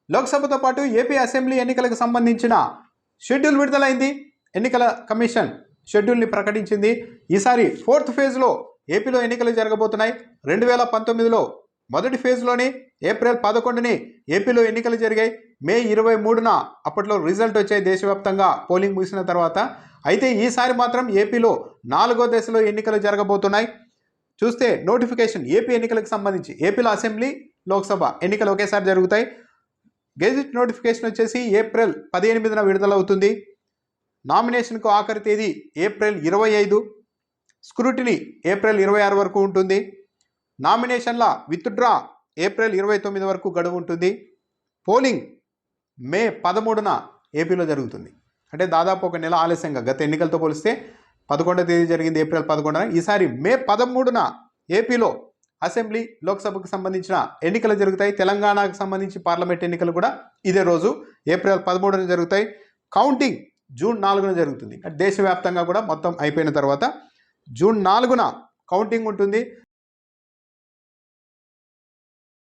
లోక్సభతో పాటు AP assembly ఎన్నికలకు సంబంధించిన షెడ్యూల్ విడుదలైంది. ఎన్నికల కమిషన్ షెడ్యూల్ని ప్రకటించింది. ఈసారి 4th ఫేజ్లో ఏపీలో ఎన్నికలు జరగబోతున్నాయి. 2019లో మొదటి ఫేజ్లోని ఏప్రిల్ 11ని ఏపీలో ఎన్నికలు జరిగాయి. మే 23న అప్పట్లో రిజల్ట్ వచ్చాయి దేశవ్యాప్తంగా పోలింగ్ ముగిసిన తర్వాత. అయితే ఈసారి మాత్రం ఏపీలో 4వ దశలో ఎన్నికలు జరగబోతున్నాయి. చూస్తే నోటిఫికేషన్ ఏపీ ఎన్నికలకు సంబంధించి ఏపీలో అసెంబ్లీ లోక్సభ ఎన్నికలు ఒకేసారి జరుగుతాయి. గెజిట్ నోటిఫికేషన్ వచ్చేసి ఏప్రిల్ 18న విడుదలవుతుంది. నామినేషన్కు ఆఖరి తేదీ ఏప్రిల్ 25, స్క్రూటినీ ఏప్రిల్ 26 వరకు ఉంటుంది. నామినేషన్ల విత్డ్రా ఏప్రిల్ 29 వరకు గడువు ఉంటుంది. పోలింగ్ మే 13న ఏపీలో జరుగుతుంది. అంటే దాదాపు ఒక నెల ఆలస్యంగా గత ఎన్నికలతో పోలిస్తే 11వ తేదీ జరిగింది ఏప్రిల్ 11న. ఈసారి మే 13న ఏపీలో అసెంబ్లీ లోక్సభకు సంబంధించిన ఎన్నికలు జరుగుతాయి. తెలంగాణకు సంబంధించి పార్లమెంట్ ఎన్నికలు కూడా ఇదే రోజు ఏప్రిల్ 13న జరుగుతాయి. కౌంటింగ్ జూన్ 4న జరుగుతుంది. దేశవ్యాప్తంగా కూడా మొత్తం అయిపోయిన తర్వాత జూన్ 4న కౌంటింగ్ ఉంటుంది.